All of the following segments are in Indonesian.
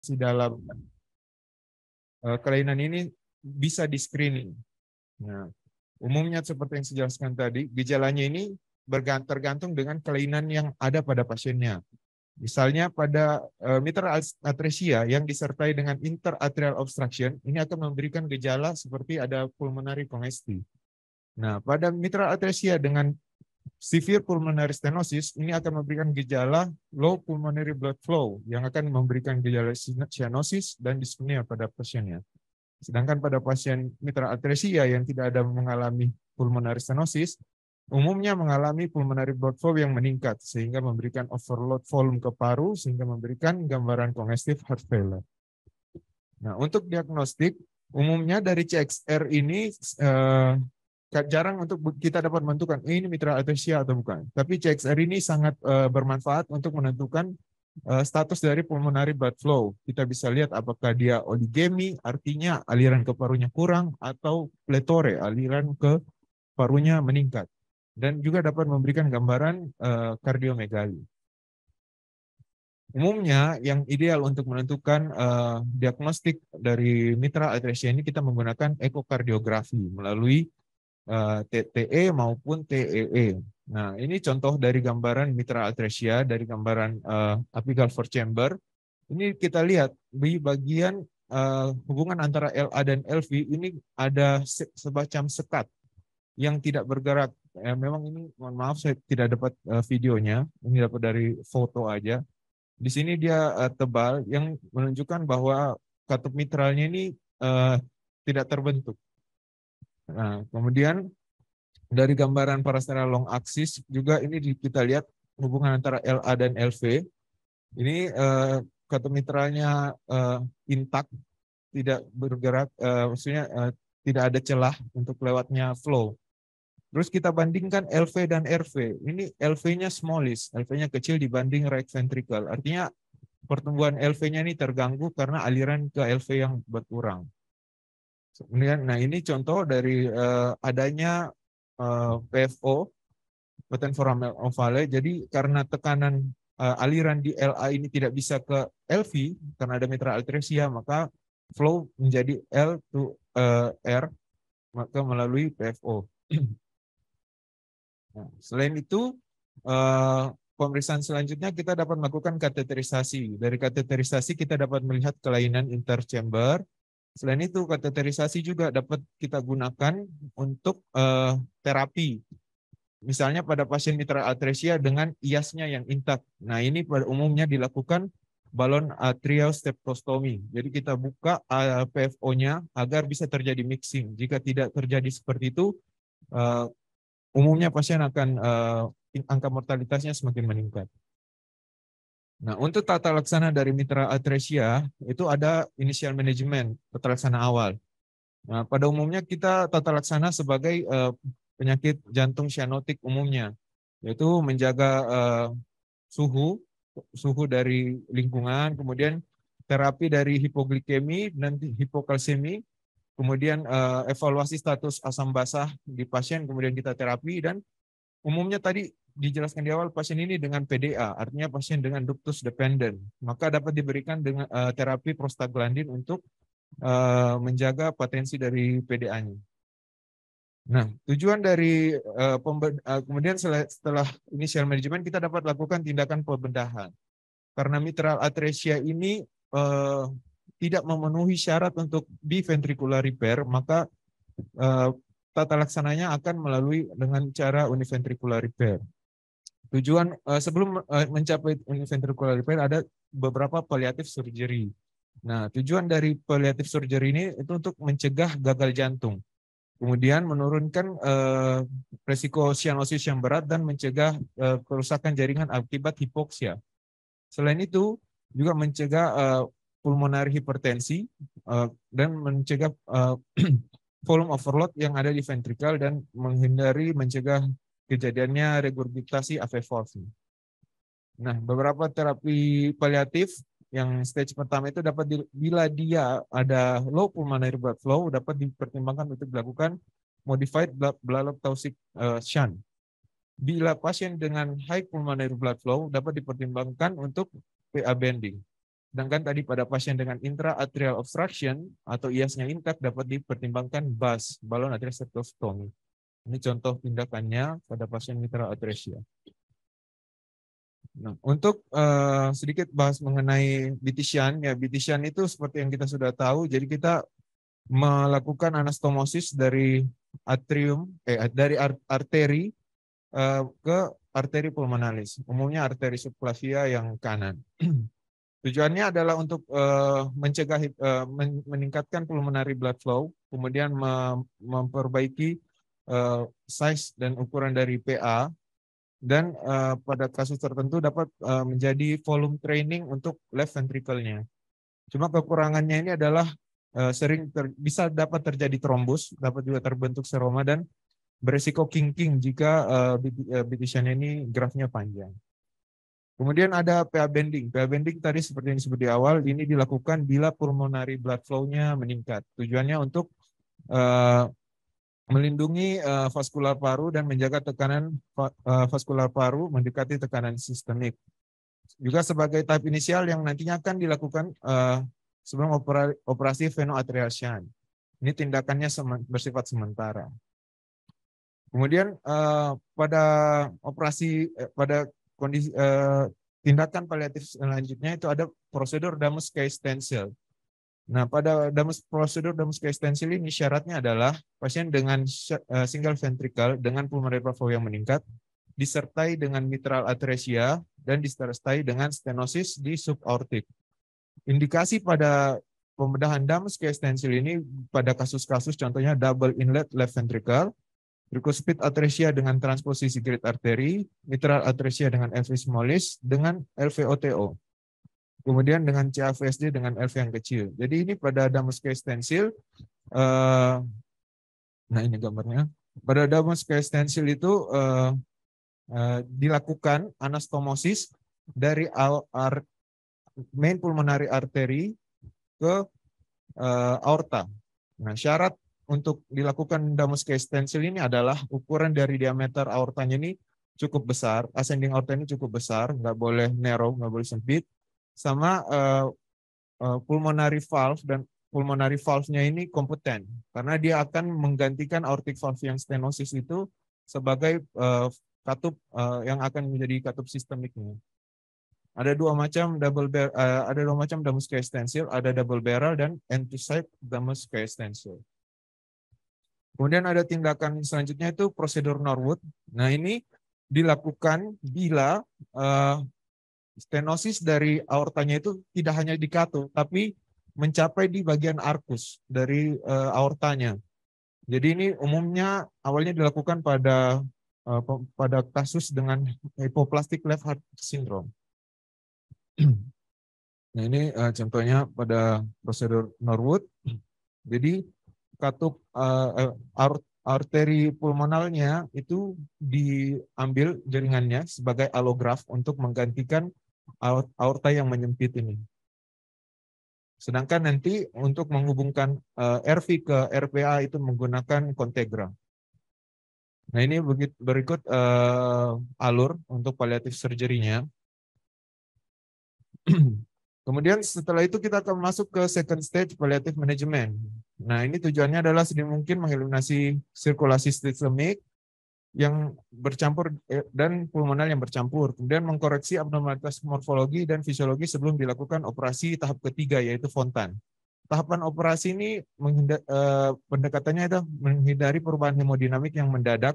si dalam kelainan ini bisa di screening. Nah, umumnya seperti yang saya jelaskan tadi, gejalanya ini tergantung dengan kelainan yang ada pada pasiennya. Misalnya pada mitral atresia yang disertai dengan interatrial obstruction, ini akan memberikan gejala seperti ada pulmonary congestion. Nah, pada mitral atresia dengan severe pulmonary stenosis, ini akan memberikan gejala low pulmonary blood flow yang akan memberikan gejala cyanosis dan dyspnea pada pasiennya. Sedangkan pada pasien mitral atresia yang tidak ada mengalami pulmonary stenosis, umumnya mengalami pulmonary blood flow yang meningkat sehingga memberikan overload volume ke paru sehingga memberikan gambaran congestive heart failure. Nah, untuk diagnostik umumnya dari CXR ini jarang untuk kita dapat menentukan ini mitral atresia atau bukan. Tapi CXR ini sangat bermanfaat untuk menentukan status dari pulmonary blood flow. Kita bisa lihat apakah dia oligemi, artinya aliran ke parunya kurang, atau pletore, aliran ke parunya meningkat. Dan juga dapat memberikan gambaran kardiomegali. Umumnya yang ideal untuk menentukan diagnostik dari mitral atresia ini kita menggunakan ekokardiografi melalui TTE maupun TEE. Nah, ini contoh dari gambaran mitral atresia dari gambaran apical four chamber. Ini kita lihat di bagian hubungan antara LA dan LV ini ada semacam sekat yang tidak bergerak. Memang ini mohon maaf saya tidak dapat videonya. Ini dapat dari foto aja. Di sini dia tebal yang menunjukkan bahwa katup mitralnya ini tidak terbentuk. Nah, kemudian dari gambaran parasternal long axis juga ini kita lihat hubungan antara LA dan LV. Ini katup mitralnya intak, tidak bergerak, maksudnya tidak ada celah untuk lewatnya flow. Terus kita bandingkan LV dan RV. Ini LV-nya smallish, LV-nya kecil dibanding right ventricle. Artinya pertumbuhan LV-nya ini terganggu karena aliran ke LV yang berkurang. Kemudian, nah ini contoh dari adanya PFO, patent foramen ovale. Jadi karena tekanan aliran di LA ini tidak bisa ke LV karena ada mitral atresia, maka flow menjadi L to R maka melalui PFO. Nah, selain itu, pemeriksaan selanjutnya kita dapat melakukan kateterisasi. Dari kateterisasi kita dapat melihat kelainan interchamber. Selain itu, kateterisasi juga dapat kita gunakan untuk terapi. Misalnya pada pasien mitral atresia dengan IAS-nya yang intak. Nah, ini pada umumnya dilakukan balon atrial steptostomy. Jadi kita buka PFO-nya agar bisa terjadi mixing. Jika tidak terjadi seperti itu, umumnya pasien akan angka mortalitasnya semakin meningkat. Nah, untuk tata laksana dari mitral atresia itu ada initial management, tata laksana awal. Nah, pada umumnya kita tata laksana sebagai penyakit jantung cyanotik umumnya, yaitu menjaga suhu dari lingkungan, kemudian terapi dari hipoglikemi dan hipokalsemi, kemudian evaluasi status asam basah di pasien, kemudian kita terapi, dan umumnya tadi dijelaskan di awal pasien ini dengan PDA, artinya pasien dengan ductus dependent, maka dapat diberikan dengan terapi prostaglandin untuk menjaga potensi dari PDA-nya. Nah, tujuan dari kemudian setelah initial management kita dapat lakukan tindakan pembedahan. Karena mitral atresia ini tidak memenuhi syarat untuk biventricular repair, maka tata laksananya akan melalui dengan cara univentricular repair. Tujuan sebelum mencapai univentricular repair ada beberapa palliative surgery. Nah, tujuan dari palliative surgery ini itu untuk mencegah gagal jantung, kemudian menurunkan resiko cyanosis yang berat dan mencegah kerusakan jaringan akibat hipoksia. Selain itu juga mencegah pulmonary hipertensi dan mencegah volume overload yang ada di ventricle dan mencegah kejadiannya regurgitasi AV valve. Nah, beberapa terapi paliatif yang stage pertama itu dapat bila dia ada low pulmonary blood flow dapat dipertimbangkan untuk dilakukan modified blood toxic shunt. Bila pasien dengan high pulmonary blood flow dapat dipertimbangkan untuk PA bending. Sedangkan tadi pada pasien dengan intra-atrial obstruction atau IAS-nya intact dapat dipertimbangkan BAS, balon atrial septostomy. Ini contoh tindakannya pada pasien mitral atresia. Nah, untuk sedikit bahas mengenai BT-shunt, ya BT-shunt itu seperti yang kita sudah tahu, jadi kita melakukan anastomosis dari arteri ke arteri pulmonalis, umumnya arteri subclavia yang kanan. Tujuannya adalah untuk mencegah meningkatkan pulmonary blood flow, kemudian memperbaiki size dan ukuran dari PA, dan pada kasus tertentu dapat menjadi volume training untuk left ventricle-nya. Cuma kekurangannya ini adalah bisa dapat terjadi trombus, dapat juga terbentuk seroma, dan beresiko kinking jika BT-shunt ini grafnya panjang. Kemudian ada PA bending. PA bending tadi seperti yang disebut di awal, ini dilakukan bila pulmonary blood flow-nya meningkat. Tujuannya untuk melindungi vaskular paru dan menjaga tekanan vaskular paru mendekati tekanan sistemik. Juga sebagai tahap inisial yang nantinya akan dilakukan sebelum operasi venoatrial shunt. Ini tindakannya bersifat sementara. Kemudian pada kondisi tindakan paliatif selanjutnya itu ada prosedur Damus-Kay stencil. Nah, pada prosedur Damus-Kay stencil ini syaratnya adalah pasien dengan single ventricle dengan pulmonary blood flow yang meningkat, disertai dengan mitral atresia, dan disertai dengan stenosis di subaortik. Indikasi pada pembedahan Damus-Kay stencil ini pada kasus-kasus contohnya double inlet left ventricle, tricuspid atresia dengan transposisi great artery, mitral atresia dengan LV smallis dengan LVOTO. Kemudian dengan CAVSD dengan LV yang kecil. Jadi ini pada Damus-Kay stencil, nah ini gambarnya. Pada Damus-Kay stencil itu dilakukan anastomosis dari main pulmonary artery ke aorta. Nah, syarat untuk dilakukan Damus-Kay stencil ini adalah ukuran dari diameter aortanya ini cukup besar, ascending aorta ini cukup besar, nggak boleh narrow, nggak boleh sempit, sama pulmonary valve, dan pulmonary valve-nya ini kompeten, karena dia akan menggantikan aortic valve yang stenosis itu sebagai katup yang akan menjadi katup sistemiknya. Ada dua macam Damus-Kay stencil, ada double barrel dan end-to-side Damus-Kay stencil. Kemudian ada tindakan selanjutnya itu prosedur Norwood. Nah, ini dilakukan bila stenosis dari aortanya itu tidak hanya di katu, tapi mencapai di bagian arkus dari aortanya. Jadi ini umumnya awalnya dilakukan pada kasus dengan hypoplastic left heart syndrome. Nah, ini contohnya pada prosedur Norwood. Jadi katup arteri pulmonalnya itu diambil jaringannya sebagai alograf untuk menggantikan aorta yang menyempit ini. Sedangkan nanti untuk menghubungkan RV ke RPA itu menggunakan Contegra. Nah, ini berikut alur untuk palliative surgery-nya. Kemudian setelah itu kita akan masuk ke second stage palliative management. Nah, ini tujuannya adalah sedini mungkin mengeliminasi sirkulasi sistemik yang bercampur dan pulmonal yang bercampur. Kemudian mengkoreksi abnormalitas morfologi dan fisiologi sebelum dilakukan operasi tahap ketiga, yaitu Fontan. Tahapan operasi ini pendekatannya itu menghindari perubahan hemodinamik yang mendadak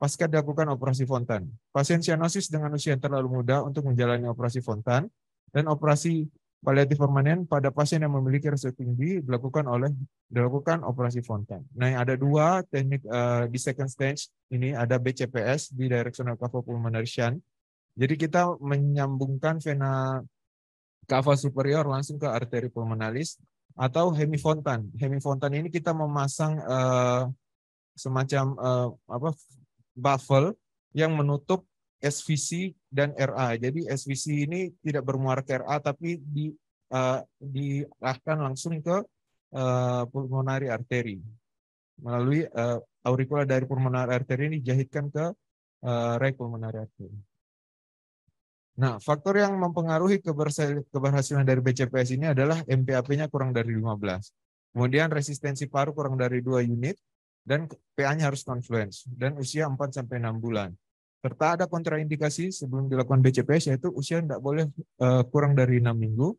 pasca dilakukan operasi Fontan. Pasien cyanosis dengan usia yang terlalu muda untuk menjalani operasi Fontan, dan operasi paliatif permanen pada pasien yang memiliki resiko tinggi dilakukan operasi Fontan. Nah, ada dua teknik di second stage ini, ada BCPS, bidirectional cavopulmonary shunt. Jadi kita menyambungkan vena cava superior langsung ke arteri pulmonalis, atau hemifontan. Hemifontan ini kita memasang semacam baffle yang menutup SVC dan RA. Jadi SVC ini tidak bermuara ke RA, tapi diarahkan langsung ke pulmonary artery. Melalui auricula dari pulmonary artery ini dijahitkan ke right pulmonary artery. Nah, faktor yang mempengaruhi keberhasilan dari BCPS ini adalah MPAP-nya kurang dari 15. Kemudian resistensi paru kurang dari 2 unit, dan PA-nya harus confluence, dan usia 4-6 bulan. Serta ada kontraindikasi sebelum dilakukan BCPS, yaitu usia tidak boleh kurang dari 6 minggu,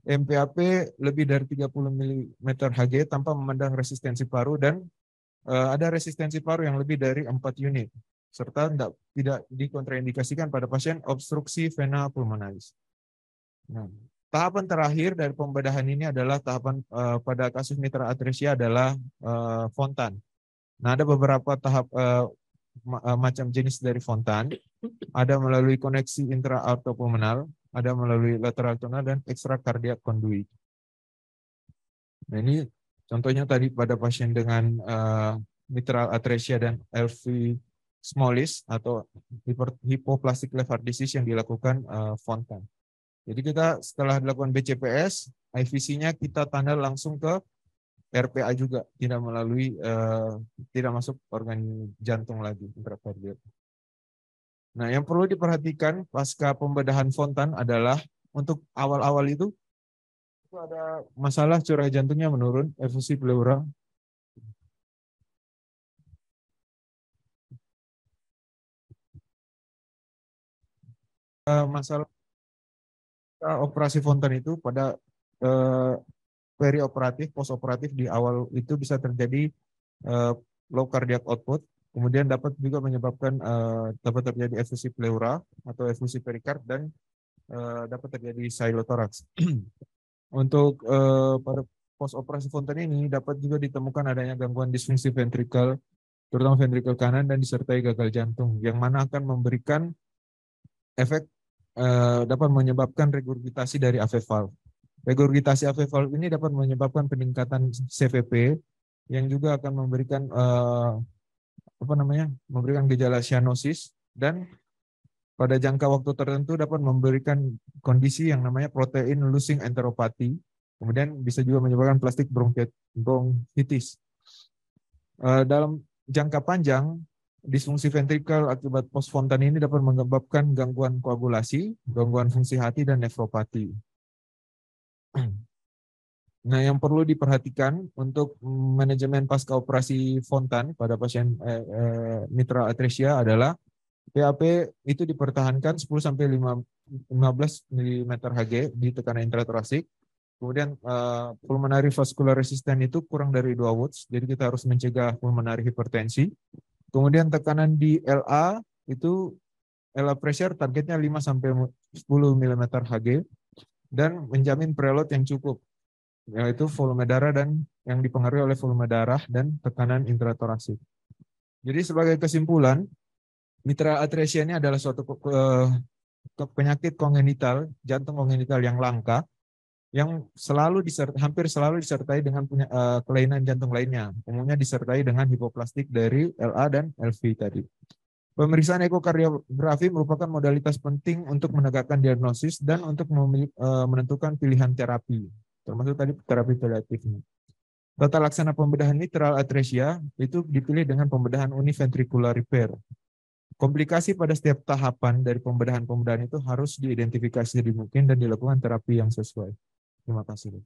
MPAP lebih dari 30 mm Hg tanpa memandang resistensi paru, dan ada resistensi paru yang lebih dari 4 unit, serta tidak dikontraindikasikan pada pasien obstruksi vena pulmonalis. Nah, tahapan terakhir dari pembedahan ini adalah tahapan pada kasus mitra atresia adalah Fontan. Nah, ada beberapa tahap macam jenis dari Fontan. Ada melalui koneksi intra-aortopulmonal, ada melalui lateral tonal, dan extracardiac conduit. Nah, ini contohnya tadi pada pasien dengan mitral atresia dan LV smallis atau hypoplastic left heart disease yang dilakukan Fontan. Jadi kita setelah dilakukan BCPS, IVC-nya kita tanda langsung ke RPA juga, tidak melalui tidak masuk organ jantung lagi intrakardiak. Nah, yang perlu diperhatikan pasca pembedahan Fontan adalah untuk awal-awal itu ada masalah curah jantungnya menurun, efusi pleura. Masalah operasi Fontan itu pada perioperatif, postoperatif di awal itu bisa terjadi low cardiac output, kemudian dapat juga menyebabkan dapat terjadi efusi pleura atau efusi perikard, dan dapat terjadi pseudotoraks. Untuk pada post operasi Fontan ini dapat juga ditemukan adanya gangguan disfungsi ventrikel, terutama ventrikel kanan, dan disertai gagal jantung, yang mana akan memberikan efek dapat menyebabkan regurgitasi dari AV valve. Regurgitasi AV valve ini dapat menyebabkan peningkatan CVP, yang juga akan memberikan memberikan gejala cyanosis, dan pada jangka waktu tertentu dapat memberikan kondisi yang namanya protein losing enteropathy. Kemudian bisa juga menyebabkan plastik bronkitis. Dalam jangka panjang, disfungsi ventrikel akibat post Fontan ini dapat menyebabkan gangguan koagulasi, gangguan fungsi hati, dan nefropati. Nah, yang perlu diperhatikan untuk manajemen pasca operasi Fontan pada pasien mitral atresia adalah PAP itu dipertahankan 10-15 mm Hg di tekanan intratorasik. Kemudian pulmonary vascular resistance itu kurang dari 2 Watts, jadi kita harus mencegah pulmonary hipertensi. Kemudian tekanan di LA itu LA pressure targetnya 5-10 mm Hg, dan menjamin preload yang cukup, yaitu volume darah dan yang dipengaruhi oleh volume darah dan tekanan intratorasik. Jadi sebagai kesimpulan, mitral atresia ini adalah suatu penyakit kongenital, jantung kongenital yang langka, yang hampir selalu disertai dengan kelainan jantung lainnya, umumnya disertai dengan hipoplastik dari LA dan LV tadi. Pemeriksaan ekokardiografi merupakan modalitas penting untuk menegakkan diagnosis dan untuk menentukan pilihan terapi, termasuk tadi terapi paliatifnya. Tata laksana pembedahan mitral atresia itu dipilih dengan pembedahan univentricular repair. Komplikasi pada setiap tahapan dari pembedahan itu harus diidentifikasi sedini mungkin dan dilakukan terapi yang sesuai. Terima kasih.